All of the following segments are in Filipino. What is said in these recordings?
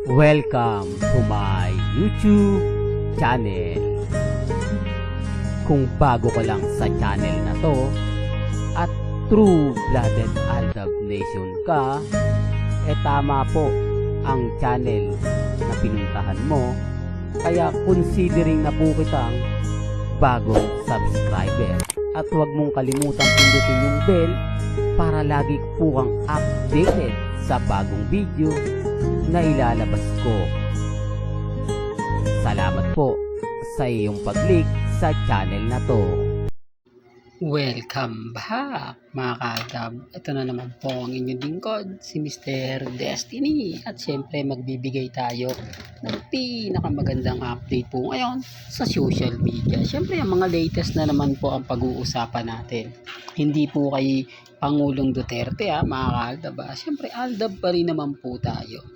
Welcome to my YouTube channel. Kung bago ka lang sa channel na to at true-blooded Aldab Nation ka, tama po ang channel na pinuntahan mo. Kaya considering na po kitang bagong subscriber. At huwag mong kalimutan pindutin yung bell para lagi po kang updated sa bagong video na ilalabas ko. Salamat po sa iyong pag-click sa channel na to. Welcome back mga kaaldab. Ito na naman po ang inyong lingkod, si Mr. Destiny. At syempre magbibigay tayo ng pinakamagandang update po ngayon sa social media. Syempre ang mga latest na naman po ang pag-uusapan natin. Hindi po kay Pangulong Duterte mga kaaldab. Syempre aldab pa rin naman po tayo.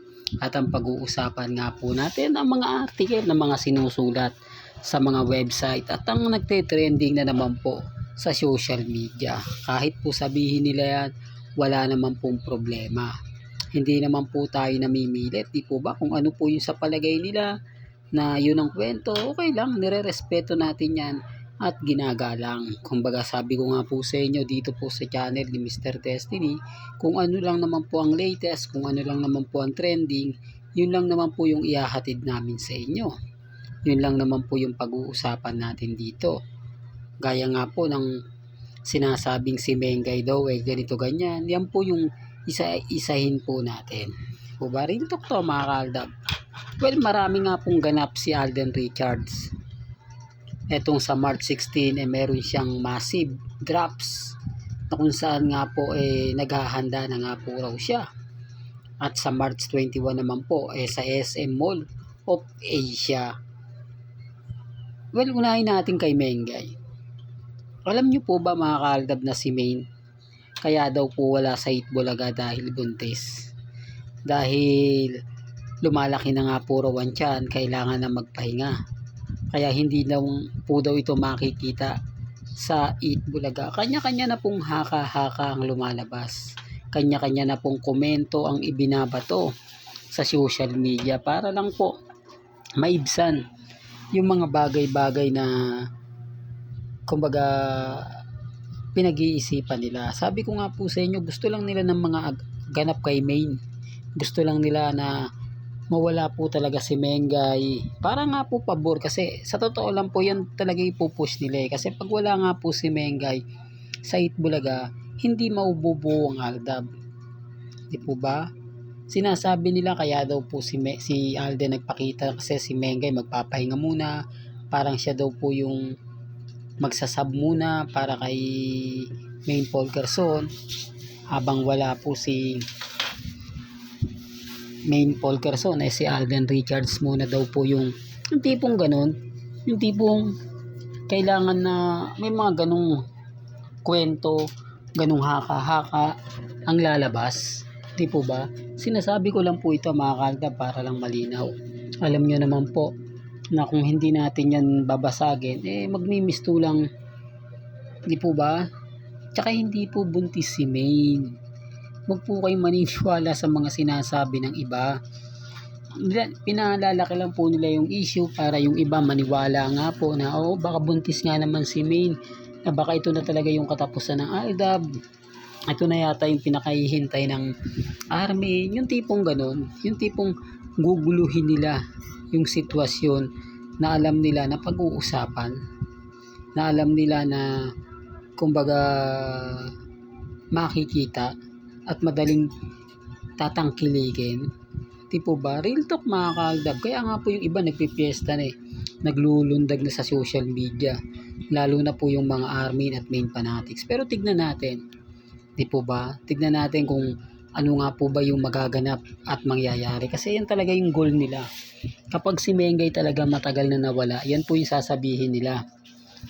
At ang pag-uusapan nga po natin ang mga article na mga sinusulat sa mga website at ang nagte-trending na naman po sa social media. Kahit po sabihin nila yan, wala naman pong problema. Hindi naman po tayo namimilit, di po ba? Kung ano po yung sa palagay nila na yun ang kwento, okay lang, nire-respeto natin yan at ginagalang. Kumbaga sabi ko nga po sa inyo dito po sa channel ni Mr. Destiny, kung ano lang naman po ang latest, kung ano lang naman po ang trending, yun lang naman po yung ihahatid namin sa inyo. Yun lang naman po yung pag-uusapan natin dito. Gaya nga po ng sinasabing si Mengay daw ganito ganyan. Yan po yung isa-isahin po natin. O ba rin to mga kaaldab? Well, marami nga pong ganap si Alden Richards. Etong sa March 16 meron siyang massive drops na kung saan nga po naghahanda na nga po raw siya. At sa March 21 naman po sa SM Mall of Asia. Well, unahin natin kay Mengay. Alam niyo po ba mga kaaldab na si Maine kaya daw po wala sa Itbulaga dahil buntis? Dahil lumalaki na nga po raw ang tiyan, kailangan na magpahinga. Kaya hindi daw po ito makikita sa Itbulaga. Kanya-kanya na pong haka-haka ang lumalabas. Kanya-kanya na pong komento ang ibinabato sa social media para lang po maibsan yung mga bagay-bagay na kumbaga pinag-iisipan nila. Sabi ko nga po sa inyo, gusto lang nila ng mga ganap kay Maine. Gusto lang nila na mawala po talaga si Mengay. Para nga po pabor kasi sa totoo lang po yan talaga ipupush nila Kasi pag wala nga po si Mengay sa Itbulaga, hindi maububuo ang aldab. Di po ba? Sinasabi nila kaya daw po si Alden nagpakita kasi si Mengay magpapahinga muna. Parang siya daw po yung magsasab muna para kay Maine Polkerson habang wala po si Maine Polkerson si Alden Richards muna daw po yung tipong ganun, yung tipong kailangan na may mga ganung kwento, ganung haka-haka ang lalabas, di po ba? Sinasabi ko lang po ito mga kalda para lang malinaw. Alam nyo naman po na kung hindi natin yan babasagin, magmimisto lang, di po ba? Tsaka hindi po buntis si Maine. Huwag po kayong maniniwala sa mga sinasabi ng iba. Pinalalaki lang po nila yung issue para yung iba maniwala nga po na baka buntis nga naman si Maine, na baka ito na talaga yung katapusan ng aldab. Ito na yata yung pinakahihintay ng army. Yung tipong ganun, yung tipong guguluhin nila yung sitwasyon na alam nila na pag-uusapan, na alam nila na kumbaga makikita at madaling tatangkilikin. Tipo ba? Real talk mga kaaldab. Kaya nga po yung iba nagpipiesta naglulundag na sa social media, lalo na po yung mga army at Maine fanatics. Pero tignan natin, di po ba? Tignan natin kung ano nga po ba yung magaganap at mangyayari. Kasi yan talaga yung goal nila. Kapag si Mengay talaga matagal na nawala, yan po yung sasabihin nila.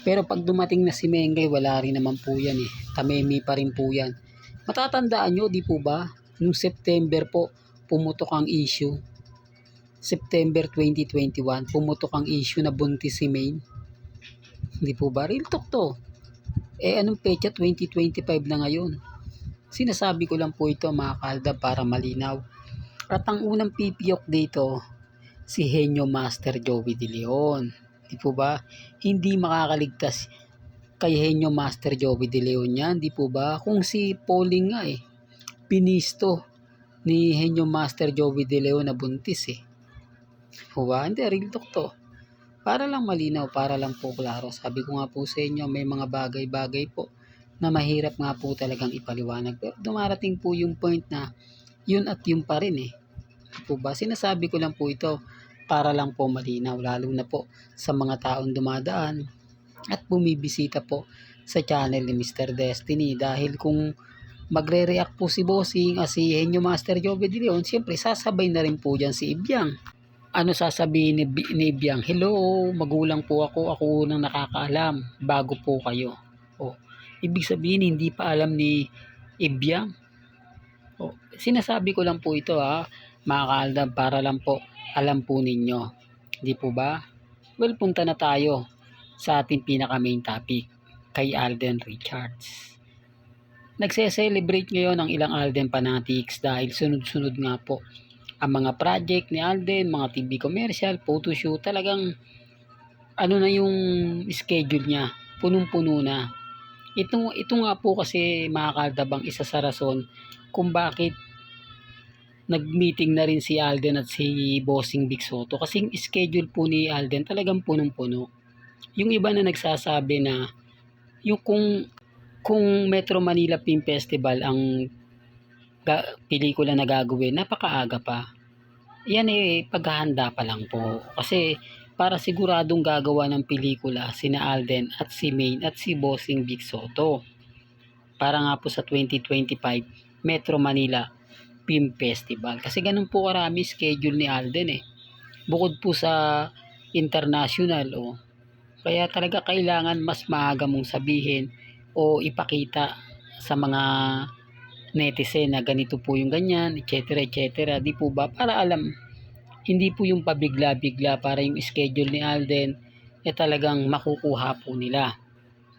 Pero pag dumating na si Mengay, wala rin naman po yan Tamemi pa rin po yan. Matatandaan nyo, di po ba? Noong September po, pumutok ang issue. September 2021, pumutok ang issue na buntis si Maine. Di po ba? Real talk to. Anong petsa? 2025 na ngayon. Sinasabi ko lang po ito mga kalda para malinaw. At ang unang pipiyok dito, si Henyo Master Joey De Leon. Di po ba? Hindi makakaligtas kay Henyo Master Joey De Leon yan. Di po ba? Kung si Pauling nga pinisto ni Henyo Master Joey De Leon na buntis Di po ba? Hindi, real talk to. Para lang malinaw, para lang po klaro. Sabi ko nga po sa inyo, may mga bagay-bagay po na mahirap nga po talagang ipaliwanag. Pero dumarating po yung point na yun at yun pa rin Po ba? Sinasabi ko lang po ito para lang po malinaw, lalo na po sa mga taong dumadaan at bumibisita po sa channel ni Mr. Destiny. Dahil kung magre-react po si Bossing si Henyo Master Joey De Leon, siyempre sasabay na rin po dyan si Ibyang. Ano sasabihin ni Ibyang? Hello, magulang po ako nang nakakaalam bago po kayo. Ibig sabihin hindi pa alam ni Ibyang. Sinasabi ko lang po ito mga kaaldab, para lang po alam po ninyo. Di po ba? Well, punta na tayo sa ating pinaka main topic, kay Alden Richards. Nagse-celebrate ngayon ang ilang Alden fanatics dahil sunod-sunod nga po ang mga project ni Alden, mga TV commercial, photoshoot, talagang ano na yung schedule niya, punong-puno na. Ito nga po kasi mga kaaldab ang isa sa rason kung bakit nag-meeting na rin si Alden at si Bossing Big Soto, kasi yung schedule po ni Alden talagang punong-puno. Yung iba na nagsasabi na yung kung Metro Manila Film Festival ang pelikula na gagawin, napakaaga pa. Yan paghahanda pa lang po. Kasi para siguradong gagawa ng pelikula sina Alden at si Main at si Bossing Big Soto. Para nga po sa 2025 Metro Manila Film Festival. Kasi ganun po karami schedule ni Alden Bukod po sa international Kaya talaga kailangan mas maaga mong sabihin o ipakita sa mga netizen na ganito po yung ganyan, etc. etc. Di po ba? Para alam, hindi po yung pabigla-bigla, para yung schedule ni Alden talagang makukuha po nila.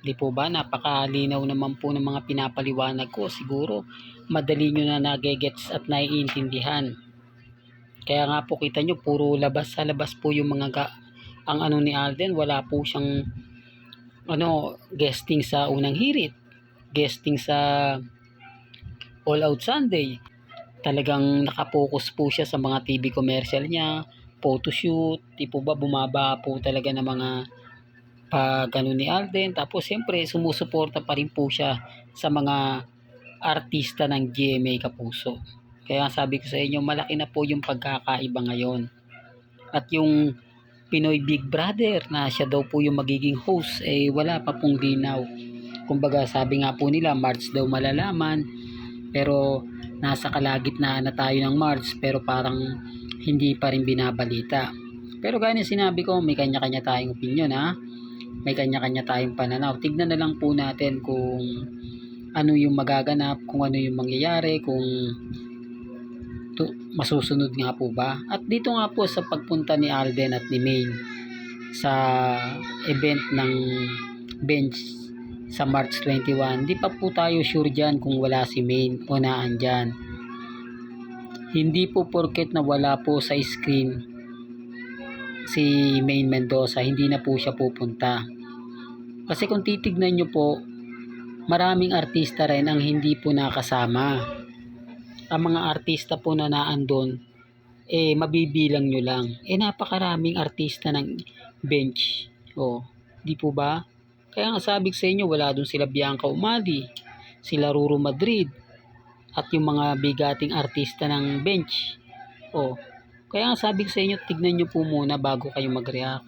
Di po ba? Napakalinaw naman po ng mga pinapaliwanag ko. Siguro madali nyo na nagegets at naiintindihan. Kaya nga po kita nyo, puro labas sa labas po yung mga ang ano ni Alden. Wala po siyang guesting sa Unang Hirit, guesting sa All Out Sunday. Talagang nakapokus po siya sa mga TV commercial niya, photoshoot. Di po ba? Bumaba po talaga ng mga pag ni Alden. Tapos siyempre sumusuporta pa rin po siya sa mga artista ng GMA Kapuso. Kaya sabi ko sa inyo, malaki na po yung pagkakaiba ngayon. At yung Pinoy Big Brother na siya daw po yung magiging host, wala pa pong linaw. Kumbaga sabi nga po nila March daw malalaman, pero nasa kalagitnaan na tayo ng March, pero parang hindi pa rin binabalita. Pero gaya sinabi ko, may kanya-kanya tayong opinion may kanya-kanya tayong pananaw. Tignan na lang po natin kung ano yung magaganap, kung ano yung mangyayari, kung masusunod nga po ba. At dito nga po sa pagpunta ni Alden at ni Main sa event ng bench sa March 21, di pa po tayo sure dyan kung wala si Main o naandyan. Hindi po porket na wala po sa screen si Main Mendoza, hindi na po siya pupunta. Kasi kung titignan nyo po, maraming artista rin ang hindi po nakasama. Ang mga artista po na naandun, mabibilang nyo lang. Napakaraming artista ng bench. Di po ba? Kaya nga sabi sa inyo, wala dun sila Bianca Umali, sila Ruru Madrid, at yung mga bigating artista ng bench. Kaya nga sabi sa inyo, tignan nyo po muna bago kayo mag-react.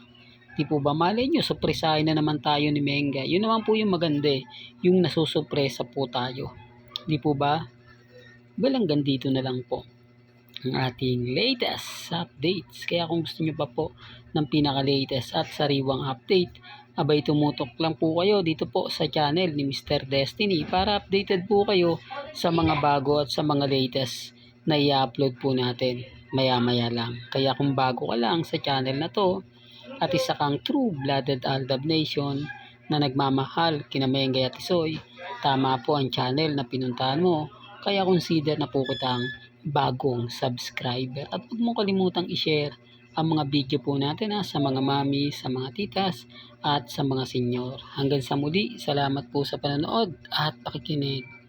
Di po ba? Malay nyo, surpresahin na naman tayo ni Menga. Yun naman po yung maganda yung nasusurpresa po tayo. Di po ba? Well, hanggang dito na lang po ang ating latest updates. Kaya kung gusto nyo pa po ng pinaka-latest at sariwang update, abay tumutok lang po kayo dito po sa channel ni Mr. Destiny para updated po kayo sa mga bago at sa mga latest na i-upload po natin maya-maya lang. Kaya kung bago ka lang sa channel na to at isa kang true-blooded Aldab Nation na nagmamahal kina Mengay at Isoy, tama po ang channel na pinuntahan mo. Kaya consider na po kitang bagong subscriber. At huwag mo kalimutang i-share ang mga video po natin sa mga mami, sa mga titas, at sa mga senyor. Hanggang sa muli, salamat po sa panonood at pakikinig.